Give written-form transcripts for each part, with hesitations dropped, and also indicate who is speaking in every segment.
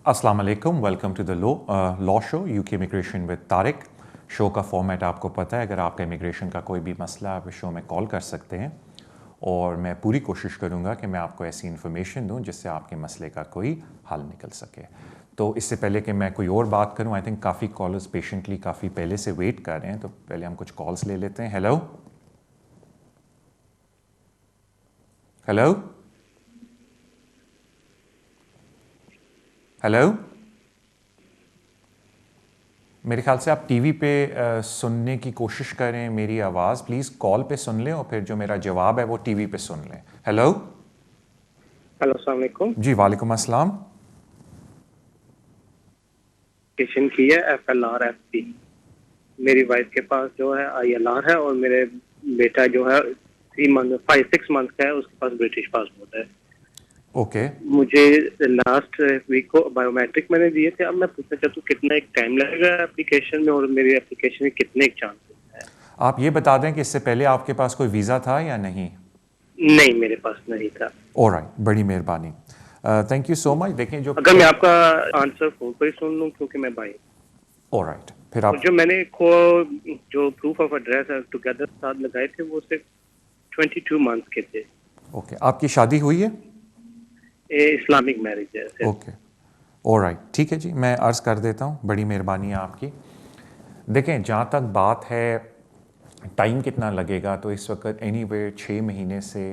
Speaker 1: अस्सलाम वालेकुम, welcome to the law show UK immigration with Tariq. Show का फॉर्मेट आपको पता है, अगर आपका इमिग्रेशन का कोई भी मसला आप इस शो में कॉल कर सकते हैं और मैं पूरी कोशिश करूंगा कि मैं आपको ऐसी इन्फॉर्मेशन दूं जिससे आपके मसले का कोई हल निकल सके। तो इससे पहले कि मैं कोई और बात करूं, आई थिंक काफ़ी कॉलर्स पेशेंटली काफ़ी पहले से वेट कर रहे हैं, तो पहले हम कुछ कॉल्स ले लेते हैं। हेलो हेलो हेलो, मेरे ख्याल से आप टीवी पे सुनने की कोशिश करें मेरी आवाज़। प्लीज़ कॉल पे सुन लें और फिर जो मेरा जवाब है वो टीवी पे सुन लें। हेलो
Speaker 2: हेलो, अस्सलाम वालेकुम।
Speaker 1: जी, वालेकुम अस्सलाम।
Speaker 2: एप्लीकेशन की है FLR FP। मेरी वाइफ के पास जो है ILR है और मेरे बेटा जो है 5-6 मंथ का है, उसके पास ब्रिटिश पासपोर्ट है।
Speaker 1: ओके
Speaker 2: मुझे लास्ट वीक को बायोमेट्रिक मैंने दिए थे। अब मैं पूछना चाहता हूँ कितना एक टाइम लगेगा एप्लीकेशन में और मेरी एप्लीकेशन में कितने एक चांसेस है?
Speaker 1: आप ये बता दें कि इससे पहले आपके पास कोई वीज़ा था या नहीं?
Speaker 2: नहीं, मेरे पास नहीं था।
Speaker 1: ऑलराइट, बड़ी मेहरबानी, थैंक यू सो मच। देखें जो
Speaker 2: अगर मैं आपका आंसर फोन पर ही सुन लूँ, क्योंकि मैं बाई।
Speaker 1: ऑलराइट, फिर
Speaker 2: और
Speaker 1: आप
Speaker 2: जो मैंने जो प्रूफ ऑफ एड्रेस टुगेदर साथ लगाए थे वो सिर्फ 22 मंथ के थे।
Speaker 1: ओके, आपकी शादी हुई है?
Speaker 2: ये इस्लामिक मैरिज है।
Speaker 1: ओके, ऑलराइट, ठीक है जी, मैं अर्ज़ कर देता हूँ, बड़ी मेहरबानी है आपकी। देखें, जहाँ तक बात है टाइम कितना लगेगा, तो इस वक्त एनीवे 6 महीने से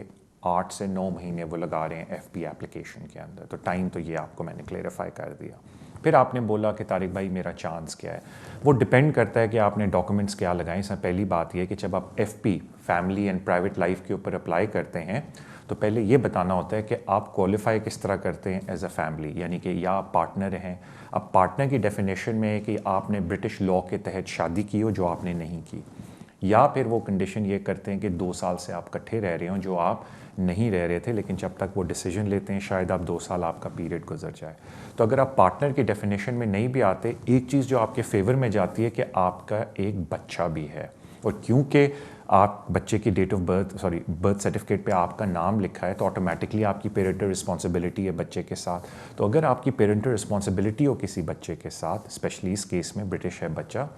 Speaker 1: 8 से 9 महीने वो लगा रहे हैं FP एप्लीकेशन के अंदर। तो टाइम तो ये आपको मैंने क्लेरिफाई कर दिया। फिर आपने बोला कि तारिक भाई मेरा चांस क्या है। वो डिपेंड करता है कि आपने डॉक्यूमेंट्स क्या लगाए। इसमें पहली बात यह है कि जब आप FP family and private life के ऊपर अप्लाई करते हैं तो पहले ये बताना होता है कि आप क्वालिफाई किस तरह करते हैं एज अ फैमिली, यानी कि या आप पार्टनर हैं। अब पार्टनर की डेफिनेशन में है कि आपने ब्रिटिश लॉ के तहत शादी की हो जो आपने नहीं की, या फिर वो कंडीशन ये करते हैं कि 2 साल से आप इकट्ठे रह रहे हो जो आप नहीं रह रहे थे, लेकिन जब तक वो डिसीजन लेते हैं शायद आप 2 साल आपका पीरियड गुजर जाए। तो अगर आप पार्टनर की डेफिनेशन में नहीं भी आते, एक चीज़ जो आपके फेवर में जाती है कि आपका एक बच्चा भी है, और क्योंकि आप बच्चे की डेट ऑफ बर्थ सर्टिफिकेट पे आपका नाम लिखा है तो ऑटोमेटिकली आपकी पेरेंटल रिस्पॉन्सिबिलिटी है बच्चे के साथ। तो अगर आपकी पेरेंटल रिस्पॉन्सिबिलिटी हो किसी बच्चे के साथ, स्पेशली इस केस में ब्रिटिश है बच्चा,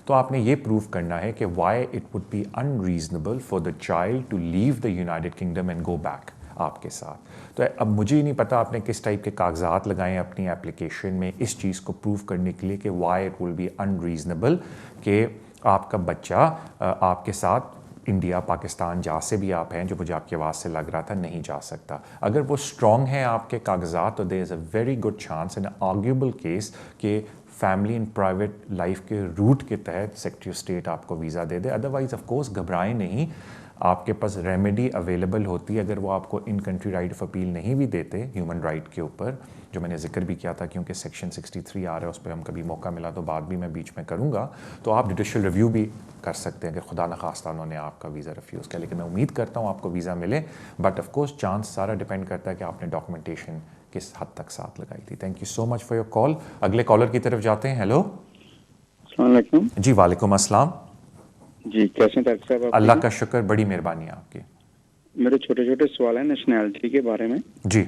Speaker 1: तो आपने ये प्रूव करना है कि why it would be unreasonable for the child to leave the United Kingdom and go back आपके साथ। तो अब मुझे ही नहीं पता आपने किस टाइप के कागजात लगाए अपनी एप्लीकेशन में इस चीज़ को प्रूव करने के लिए कि why it will be unreasonable कि आपका बच्चा आपके साथ इंडिया पाकिस्तान जहाँ से भी आप हैं, जो मुझे आपकी आवाज़ से लग रहा था, नहीं जा सकता। अगर वो स्ट्रॉन्ग है आपके कागजात तो there is a very good chance in arguable case कि फैमिली एंड प्राइवेट लाइफ के रूट के तहत सेक्रेटरी ऑफ स्टेट आपको वीज़ा दे दे। अदरवाइज़ ऑफ कोर्स घबराएं नहीं, आपके पास रेमेडी अवेलेबल होती है। अगर वो आपको in country right of appeal नहीं भी देते ह्यूमन राइट के ऊपर, जो मैंने जिक्र भी किया था, क्योंकि सेक्शन 63 आ रहा है, उस पर हम कभी मौका मिला तो बाद भी मैं बीच में करूँगा, तो आप जुडिशल रिव्यू भी कर सकते हैं अगर खुदा न खास्ता उन्होंने आपका वीज़ा रिफ्यूज़ किया। लेकिन मैं उम्मीद करता हूँ आपको वीज़ा मिले, बट ऑफ कोर्स चांस सारा डिपेंड करता है कि आपने डॉक्यूमेंटेशन किस हद तक साथ लगाई थी। Thank you so much for your call. अगले कॉलर की तरफ जाते हैं। हेलो
Speaker 3: अस्सलाम वालेकुम।
Speaker 1: जी, वालेकुम अस्सलाम।
Speaker 3: जी, कैसे हैं डॉक्टर साहब?
Speaker 1: अल्लाह का शुक्र, बड़ी मेहरबानी है आपकी।
Speaker 3: मेरे छोटे छोटे सवाल हैं नेशनैलिटी के बारे में
Speaker 1: जी।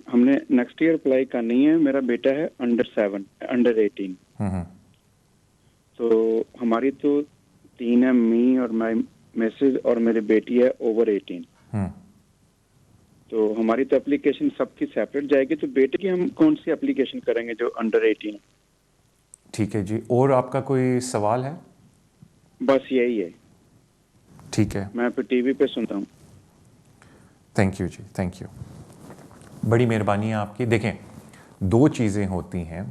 Speaker 3: हमने नेक्स्ट ईयर अप्लाई करनी है। मेरा बेटा है अंडर 18। तो हमारी तो 3 है, मी और माई मिसेज, और मेरी बेटी है ओवर 18। तो हमारी तो एप्लीकेशन सबकी सेपरेट जाएगी। तो बेटे की हम कौन सी एप्लीकेशन करेंगे जो अंडर 18?
Speaker 1: ठीक है जी, और आपका कोई सवाल है?
Speaker 3: बस यही है।
Speaker 1: ठीक है,
Speaker 3: मैं फिर टीवी पे सुनता हूँ।
Speaker 1: Thank you ji, thank you, बड़ी मेहरबानी है आपकी। देखें, 2 चीज़ें होती हैं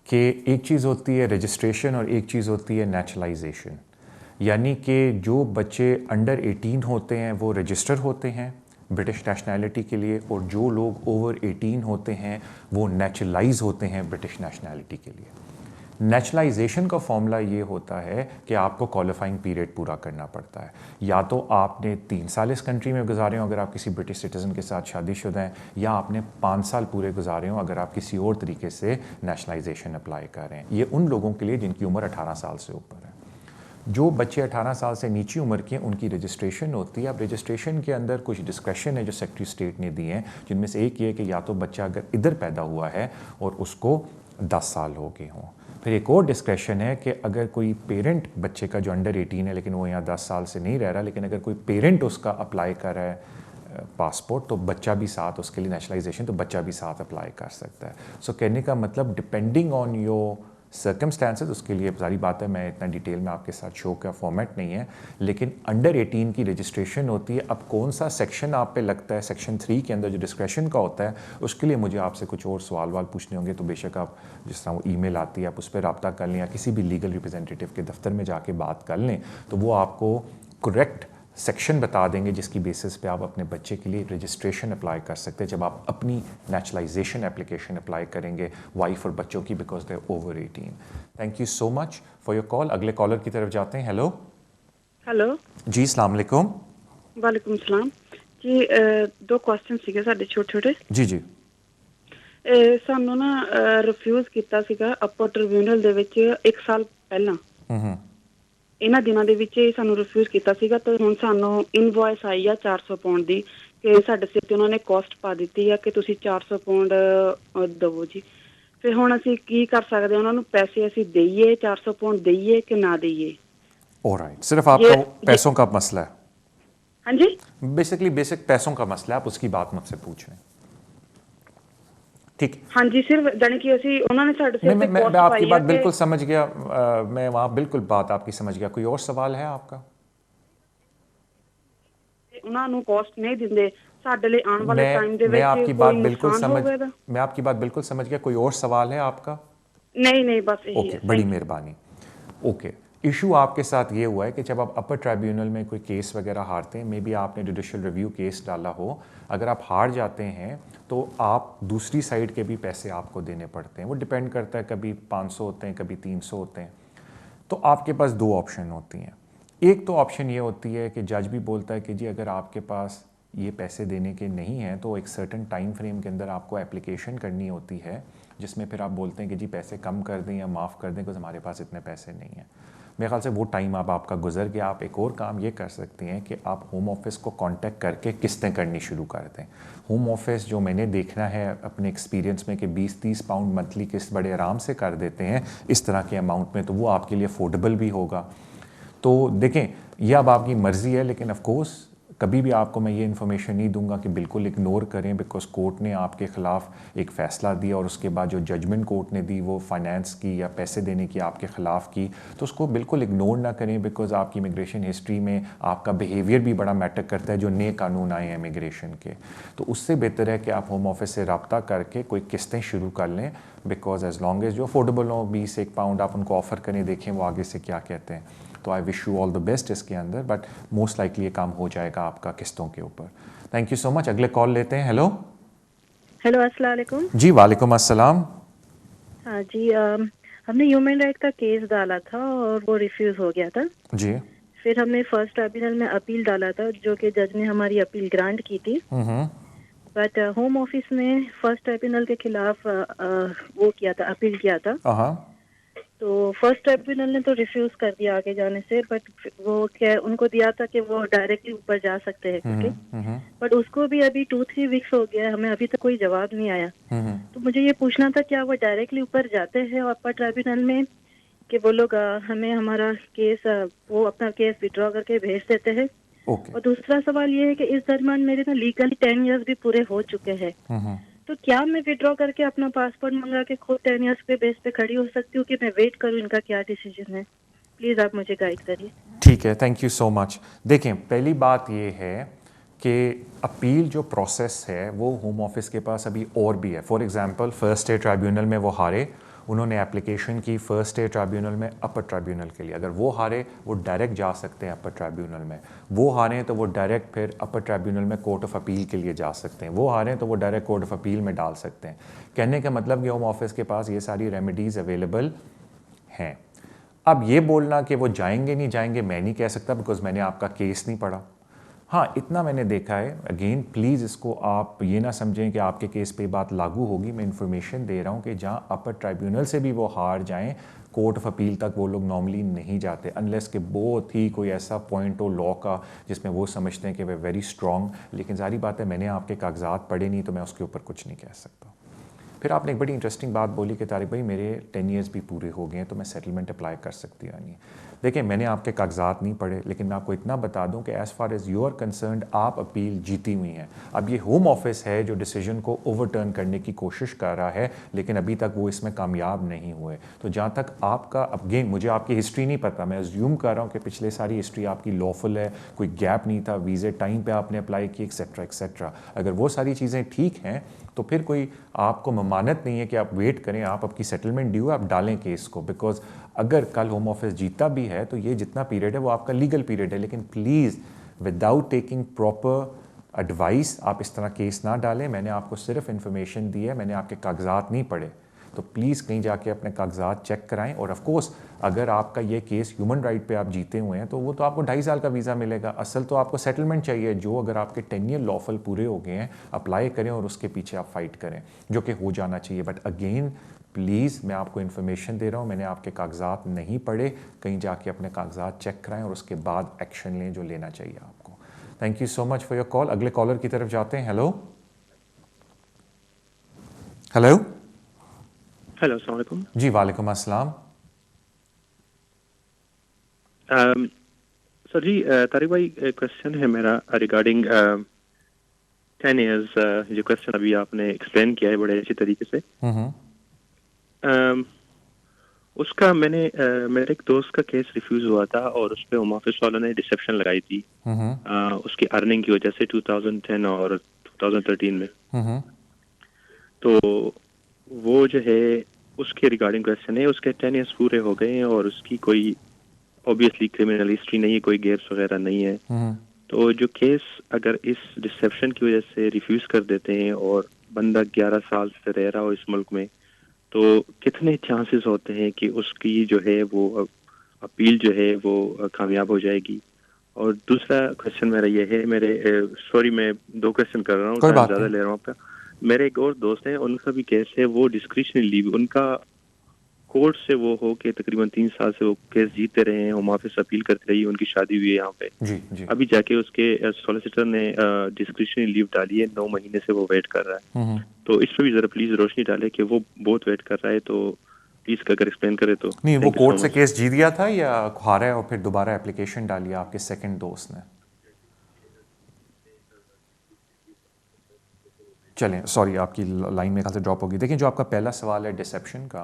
Speaker 1: कि एक चीज़ होती है रजिस्ट्रेशन और एक चीज़ होती है नेचुरलाइजेशन। यानी कि जो बच्चे अंडर 18 होते हैं वो रजिस्टर होते हैं ब्रिटिश नेशनैलिटी के लिए, और जो लोग ओवर 18 होते हैं वो नेचुरलाइज होते हैं ब्रिटिश नेशनैलिटी के लिए। नेशनलाइजेशन का फॉर्मूला ये होता है कि आपको क्वालिफाइंग पीरियड पूरा करना पड़ता है। या तो आपने 3 साल इस कंट्री में गुजारे हो अगर आप किसी ब्रिटिश सिटीज़न के साथ शादीशुदा हैं, या आपने 5 साल पूरे गुजारे हो अगर आप किसी और तरीके से नेशनलाइजेशन अप्लाई कर रहे हैं। ये उन लोगों के लिए जिनकी उम्र 18 साल से ऊपर है। जो बच्चे 18 साल से नीची उम्र के हैं उनकी रजिस्ट्रेशन होती है। अब रजिस्ट्रेशन के अंदर कुछ डिस्क्रेशन है जो सेक्रेटरी स्टेट ने दी हैं, जिनमें से एक ये है कि या तो बच्चा अगर इधर पैदा हुआ है और उसको 10 साल हो गए हों। फिर एक और डिस्क्रेशन है कि अगर कोई पेरेंट बच्चे का जो अंडर 18 है लेकिन वो यहाँ 10 साल से नहीं रह रहा, लेकिन अगर कोई पेरेंट उसका अप्लाई कर रहा है पासपोर्ट तो बच्चा भी साथ, उसके लिए नेशनलाइजेशन तो बच्चा भी साथ अप्लाई कर सकता है। सो कहने का मतलब डिपेंडिंग ऑन योर सर्कमस्टांसेस, उसके लिए सारी बात है, मैं इतना डिटेल में आपके साथ शो का फॉर्मेट नहीं है, लेकिन अंडर 18 की रजिस्ट्रेशन होती है। अब कौन सा सेक्शन आप पे लगता है, सेक्शन 3 के अंदर जो डिस्क्रेशन का होता है, उसके लिए मुझे आपसे कुछ और सवाल पूछने होंगे, तो बेशक आप जिस तरह वो ईमेल आती है आप उस पर रब्ता कर लें या किसी भी लीगल रिप्रेजेंटेटिव के दफ्तर में जाके बात कर लें, तो वो आपको करेक्ट सेक्शन बता देंगे जिसकी बेसिस पे आप अपने बच्चे के लिए रजिस्ट्रेशन अप्लाई कर सकते हैं जब आप अपनी नेचुरलाइजेशन एप्लीकेशन अप्लाई करेंगे वाइफ और बच्चों की, because they over 18। Thank you so much for your call. अगले कॉलर की तरफ जाते हैं। हेलो
Speaker 4: हेलो
Speaker 1: जी, अस्सलाम वालेकुम।
Speaker 4: वालेकुम सलाम जी। दो क्वेश्चन सीगे साडे छोटे छोटे
Speaker 1: जी जी।
Speaker 4: ਸਾਨੂੰ ਨਾ ਰਿਫਿਊਜ਼ ਕੀਤਾ ਸੀਗਾ ਅਪਰ ਟ੍ਰਿਬਿਊਨਲ ਦੇ ਵਿੱਚ 1 ਸਾਲ ਪਹਿਲਾਂ। ਇਹਨਾਂ ਦਿਨਾਂ ਦੇ ਵਿੱਚ ਸਾਨੂੰ ਰਿਫਿਊਜ਼ ਕੀਤਾ ਸੀਗਾ ਤੇ ਹੁਣ ਸਾਨੂੰ ਇਨਵੌਇਸ ਆਈ ਆ 400 ਪਾਉਂਡ ਦੀ ਕਿ ਸਾਡੇ ਸਿਰ ਤੇ ਉਹਨਾਂ ਨੇ ਕਾਸਟ ਪਾ ਦਿੱਤੀ ਆ ਕਿ ਤੁਸੀਂ 400 ਪਾਉਂਡ ਦਵੋ ਜੀ। ਫਿਰ ਹੁਣ ਅਸੀਂ ਕੀ ਕਰ ਸਕਦੇ, ਉਹਨਾਂ ਨੂੰ ਪੈਸੇ ਅਸੀਂ ਦਈਏ 400 ਪਾਉਂਡ ਦਈਏ कि ना दइए?
Speaker 1: ऑलराइट, सिर्फ आपका पैसों का मसला है?
Speaker 4: हाँ जी,
Speaker 1: बेसिकली बेसिक पैसों का मसला है, आप उसकी बात मुझसे पूछ रहे हैं, ठीक?
Speaker 4: हाँ जी, सिर्फ जानी कि ਅਸੀਂ ਉਹਨਾਂ ਨੇ ਸਾਡੇ ਸਿਰ ਤੇ
Speaker 1: मैं
Speaker 4: ਕਾਸਟ
Speaker 1: आपकी
Speaker 4: पाई
Speaker 1: बात
Speaker 4: है
Speaker 1: बिल्कुल समझ गया, मैं वहाँ बिल्कुल बात आपकी समझ गया। कोई और सवाल है आपका?
Speaker 4: ਉਹਨਾਂ ਨੂੰ ਕਾਸਟ नहीं ਦਿੰਦੇ ਸਾਡੇ ਲਈ ਆਉਣ वाले टाइम ਦੇ
Speaker 1: मैं
Speaker 4: ਵਿੱਚ
Speaker 1: आपकी
Speaker 4: कोई
Speaker 1: बात बिल्कुल
Speaker 4: नुकसान
Speaker 1: समझ
Speaker 4: होगा?
Speaker 1: मैं आपकी बात बिल्कुल समझ गया। कोई और सवाल है आपका?
Speaker 4: नहीं बस यही
Speaker 1: ओके,
Speaker 4: है।
Speaker 1: बड़ी मेहरबानी। ओके, इशू आपके साथ ये हुआ है कि जब आप अपर ट्राइब्यूनल में कोई केस वगैरह हारते हैं, मे बी आपने जुडिशियल रिव्यू केस डाला हो, अगर आप हार जाते हैं तो आप दूसरी साइड के भी पैसे आपको देने पड़ते हैं। वो डिपेंड करता है, कभी 500 होते हैं, कभी 300 होते हैं। तो आपके पास दो ऑप्शन होती हैं। एक तो ऑप्शन ये होती है कि जज भी बोलता है कि जी अगर आपके पास ये पैसे देने के नहीं हैं तो एक सर्टन टाइम फ्रेम के अंदर आपको एप्लीकेशन करनी होती है, जिसमें फिर आप बोलते हैं कि जी पैसे कम कर दें या माफ़ कर दें बिकॉज हमारे पास इतने पैसे नहीं हैं। मेरे ख्याल से वो टाइम अब आपका गुजर गया। आप एक और काम ये कर सकते हैं कि आप होम ऑफिस को कांटेक्ट करके किस्तें करनी शुरू कर दें। होम ऑफिस जो मैंने देखना है अपने एक्सपीरियंस में कि 20-30 पाउंड मंथली किस्त बड़े आराम से कर देते हैं इस तरह के अमाउंट में, तो वो आपके लिए अफोर्डेबल भी होगा। तो देखें, यह अब आपकी मर्ज़ी है, लेकिन ऑफ कोर्स कभी भी आपको मैं ये इन्फॉर्मेशन नहीं दूंगा कि बिल्कुल इग्नोर करें, बिकॉज कोर्ट ने आपके ख़िलाफ़ एक फ़ैसला दिया और उसके बाद जो जजमेंट कोर्ट ने दी वो फाइनेंस की या पैसे देने की आपके ख़िलाफ़ की, तो उसको बिल्कुल इग्नोर ना करें, बिकॉज आपकी इमिग्रेशन हिस्ट्री में आपका बिहेवियर भी बड़ा मैटर करता है जो नए कानून आए हैं इमिग्रेशन के। तो उससे बेहतर है कि आप होम ऑफिस से रब्ता करके कोई किस्तें शुरू कर लें, बिकॉज एज लॉन्ग एज जो अफोर्डेबल हो, 20-1 पाउंड आप उनको ऑफ़र करें, देखें वो आगे से क्या कहते हैं। तो I wish you all the best इसके अंदर, बट मोस्ट लाइकली ये काम हो जाएगा आपका किस्तों के ऊपर। Thank you so much. अगले कॉल लेते हैं। हेलो
Speaker 4: अस्सलाम वालेकुम
Speaker 1: जी। वालेकुम अस्सलाम।
Speaker 4: हाँ जी, हमने ह्यूमन राइट का केस डाला था और वो रिफ्यूज हो गया था
Speaker 1: जी।
Speaker 4: फिर हमने फर्स्ट ट्राइब्यूनल में अपील डाला था जो कि जज ने हमारी अपील ग्रांट की थी, बट होम ऑफिस ने फर्स्ट ट्राइब्यूनल के खिलाफ वो किया था, अपील किया था। तो फर्स्ट ट्राइब्यूनल ने तो रिफ्यूज कर दिया आगे जाने से, बट वो क्या उनको दिया था कि वो डायरेक्टली ऊपर जा सकते हैं करके, बट उसको भी अभी 2-3 वीक्स हो गया, हमें अभी तक कोई जवाब नहीं आया। तो मुझे ये पूछना था क्या वो डायरेक्टली ऊपर जाते हैं अपर ट्राइब्यूनल में कि वो लोग हमें हमारा केस वो अपना केस विड्रॉ करके भेज देते हैं? और दूसरा सवाल ये है कि इस दरमियान मेरे ना लीगली 10 इयर्स भी पूरे हो चुके हैं, तो क्या मैं विड्रॉ करके अपना पासपोर्ट मंगा के खुद 10 इयर्स पे बेस पे खड़ी हो सकती हूँ कि मैं वेट करूँ, इनका क्या डिसीजन है? प्लीज़ आप मुझे गाइड करिए।
Speaker 1: ठीक है, थैंक यू सो मच। देखें, पहली बात ये है कि अपील जो प्रोसेस है वो होम ऑफिस के पास अभी और भी है। For example first state tribunal में वो हारे, उन्होंने एप्लीकेशन की फर्स्ट स्टेट ट्राइब्यूनल में अपर ट्राइब्यूनल के लिए, अगर वो हारे वो डायरेक्ट जा सकते हैं अपर ट्राइब्यूनल में, वो हारे तो वो डायरेक्ट फिर अपर ट्राइब्यूनल में कोर्ट ऑफ अपील के लिए जा सकते हैं, वो हारे तो वो डायरेक्ट कोर्ट ऑफ अपील में डाल सकते हैं। कहने का मतलब कि होम ऑफिस के पास ये सारी रेमेडीज़ अवेलेबल हैं। अब ये बोलना कि वो जाएंगे नहीं जाएंगे मैं नहीं कह सकता, बिकॉज मैंने आपका केस नहीं पढ़ा। हाँ, इतना मैंने देखा है। अगेन प्लीज़ इसको आप ये ना समझें कि आपके केस पे बात लागू होगी। मैं इन्फॉर्मेशन दे रहा हूँ कि जहाँ अपर ट्राइब्यूनल से भी वो हार जाएं, कोर्ट ऑफ अपील तक वो लोग नॉर्मली नहीं जाते अनलेस कि बहुत ही कोई ऐसा पॉइंट हो लॉ का जिसमें वो समझते हैं कि वे वेरी स्ट्रॉन्ग। लेकिन सारी बात है, मैंने आपके कागजात पढ़े नहीं तो मैं उसके ऊपर कुछ नहीं कह सकता। फिर आपने एक बड़ी इंटरेस्टिंग बात बोली कि तारिक भाई मेरे 10 ईयर्स भी पूरे हो गए हैं तो मैं सेटलमेंट अप्लाई कर सकती हूँ नहीं। देखिए, मैंने आपके कागजात नहीं पढ़े, लेकिन मैं आपको इतना बता दूं कि as far as you are concerned आप अपील जीती हुई हैं। अब ये होम ऑफिस है जो डिसीजन को ओवरटर्न करने की कोशिश कर रहा है, लेकिन अभी तक वो इसमें कामयाब नहीं हुए। तो जहाँ तक आपका, अगेन मुझे आपकी हिस्ट्री नहीं पता, मैं अज्यूम कर रहा हूँ कि पिछले सारी हिस्ट्री आपकी लॉफुल है, कोई गैप नहीं था, वीज़े टाइम पर आपने अप्लाई की, एक्सेट्रा एक्सेट्रा। अगर वो सारी चीज़ें ठीक हैं तो फिर कोई आपको ममानत नहीं है कि आप वेट करें, आप आपकी सेटलमेंट ड्यू आप डालें केस को। बिकॉज अगर कल होम ऑफिस जीता भी है तो ये जितना पीरियड है वो आपका लीगल पीरियड है। लेकिन please without taking proper advice आप इस तरह केस ना डालें। मैंने आपको सिर्फ इन्फॉर्मेशन दी है, मैंने आपके कागजात नहीं पढ़े। तो प्लीज़ कहीं जाके अपने कागजात चेक कराएं। और ऑफ कोर्स अगर आपका ये केस ह्यूमन राइट पे आप जीते हुए हैं तो वो तो आपको 2.5 साल का वीज़ा मिलेगा। असल तो आपको सेटलमेंट चाहिए, जो अगर आपके 10 ईयर लॉफुल पूरे हो गए हैं अप्लाई करें और उसके पीछे आप फाइट करें, जो कि हो जाना चाहिए। बट अगेन प्लीज़ मैं आपको इन्फॉर्मेशन दे रहा हूँ, मैंने आपके कागजात नहीं पढ़े। कहीं जाके अपने कागजात चेक कराएं और उसके बाद एक्शन लें जो लेना चाहिए आपको। Thank you so much for your call. अगले कॉलर की तरफ जाते हैं। हेलो हेलो
Speaker 5: हेलो, अस्सलाम वालेकुम।
Speaker 1: जी वालेकुम अस्सलाम।
Speaker 5: सर जी, तारिक भाई क्वेश्चन है मेरा रिगार्डिंग 10 इयर्स। जो क्वेश्चन अभी आपने एक्सप्लेन किया है बड़े अच्छी तरीके से, उसका मेरे एक दोस्त का केस रिफ्यूज हुआ था और उस पर होम ऑफिस वालों ने डिसेप्शन लगाई थी उसकी अर्निंग की वजह से 2010 और 2013 में। तो वो जो है उसके रिगार्डिंग क्वेश्चन है। उसके 10 इयर्स पूरे हो गए हैं और उसकी कोई ऑब्वियसली क्रिमिनल हिस्ट्री नहीं है, कोई गैप्स वगैरह नहीं है। तो जो केस अगर इस डिसेप्शन की वजह से रिफ्यूज कर देते हैं और बंदा 11 साल से रह रहा हो इस मुल्क में, तो कितने चांसेस होते हैं कि उसकी जो है वो अपील जो है वो कामयाब हो जाएगी? और दूसरा क्वेश्चन मेरा ये है, सॉरी मैं 2 क्वेश्चन कर रहा हूँ, ज़्यादा ले रहा हूँ आपका। मेरे एक और दोस्त हैं, उनका भी केस है, वो डिस्क्रिशनरी लीव, उनका कोर्ट से वो हो के तकरीबन 3 साल से वो केस जीतते रहे हैं, होम ऑफिस अपील करते रही, उनकी शादी हुई है यहाँ पे।
Speaker 1: जी।
Speaker 5: अभी जाके उसके सॉलिसिटर ने डिस्क्रिशनरी लीव डाली है, 9 महीने से वो वेट कर रहा है। तो इस पर भी जरा प्लीज रोशनी डाले कि वो बहुत वेट कर रहा है, तो प्लीज अगर एक्सप्लेन करे तो।
Speaker 1: नहीं, वो कोर्ट से केस जीत गया था या हारा है और फिर दोबारा एप्लीकेशन डाली आपके सेकंड दोस्त ने? चलें, सॉरी आपकी लाइन में ख्याल से ड्रॉप होगी। देखिए, जो आपका पहला सवाल है डिसेप्शन का,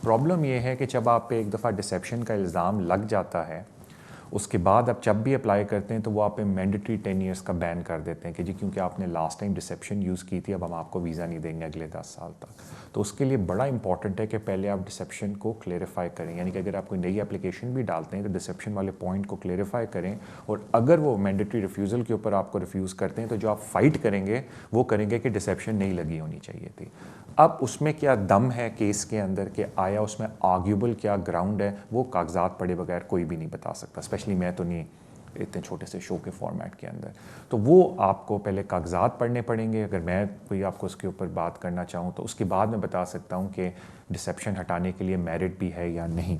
Speaker 1: प्रॉब्लम ये है कि जब आप पे एक दफ़ा डिसेप्शन का इल्ज़ाम लग जाता है, उसके बाद आप जब भी अप्लाई करते हैं तो वो आप पे मैंडेटरी 10 इयर्स का बैन कर देते हैं कि जी क्योंकि आपने लास्ट टाइम डिसेप्शन यूज़ की थी, अब हम आपको वीज़ा नहीं देंगे अगले 10 साल तक। तो उसके लिए बड़ा इंपॉर्टेंट है कि पहले आप डिसेप्शन को क्लेरिफाई करें, यानी कि अगर आप कोई नई एप्लीकेशन भी डालते हैं तो डिसेप्शन वाले पॉइंट को क्लेरिफाई करें। और अगर वो मैंडेटरी रिफ्यूज़ल के ऊपर आपको रिफ्यूज़ करते हैं तो जो आप फाइट करेंगे वो करेंगे कि डिसेप्शन नहीं लगी होनी चाहिए थी। अब उसमें क्या दम है केस के अंदर कि आया उसमें आर्ग्यूबल क्या ग्राउंड है, वो कागजात पढ़े बगैर कोई भी नहीं बता सकता, स्पेशली मैं तो नहीं इतने छोटे से शो के फॉर्मेट के अंदर। तो वो आपको पहले कागजात पढ़ने पड़ेंगे। अगर मैं कोई आपको उसके ऊपर बात करना चाहूँ तो उसके बाद मैं बता सकता हूँ कि डिसेप्शन हटाने के लिए मेरिट भी है या नहीं।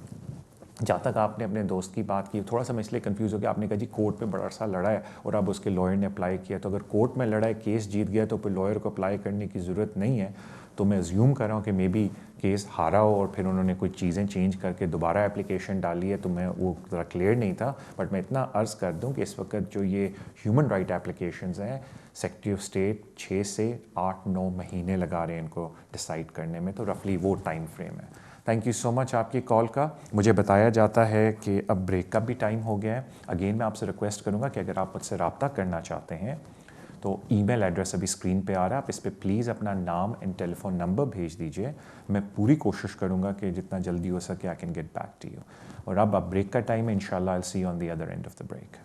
Speaker 1: जहाँ तक आपने अपने दोस्त की बात की, थोड़ा सा मैं इसलिए कंफ्यूज हो गया, आपने कहा जी कोर्ट में बड़ा अरसा लड़ा है और अब उसके लॉयर ने अप्लाई किया। तो अगर कोर्ट में लड़ा है, केस जीत गया, तो फिर लॉयर को अप्लाई करने की ज़रूरत नहीं है। तो मैं अज्यूम कर रहा हूँ कि मे बी केस हारा हो और फिर उन्होंने कुछ चीज़ें चेंज करके दोबारा एप्लीकेशन डाली है, तो मैं वो ज़रा क्लियर नहीं था। बट मैं इतना अर्ज़ कर दूँ कि इस वक्त जो ये ह्यूमन राइट एप्लीकेशंस हैं, सेक्रेटरी ऑफ स्टेट 6 से 8-9 महीने लगा रहे हैं इनको डिसाइड करने में, तो रफली वो टाइम फ्रेम है। थैंक यू सो मच आपकी कॉल का। मुझे बताया जाता है कि अब ब्रेक का भी टाइम हो गया है। अगेन मैं आपसे रिक्वेस्ट करूँगा कि अगर आप मुझसे रब्ता करना चाहते हैं तो ईमेल एड्रेस अभी स्क्रीन पे आ रहा है, आप इस पर प्लीज़ अपना नाम एंड टेलीफोन नंबर भेज दीजिए। मैं पूरी कोशिश करूँगा कि जितना जल्दी हो सके I can get back to you. और अब ब्रेक का टाइम है, इंशाल्लाह I will see you on the other end of the break.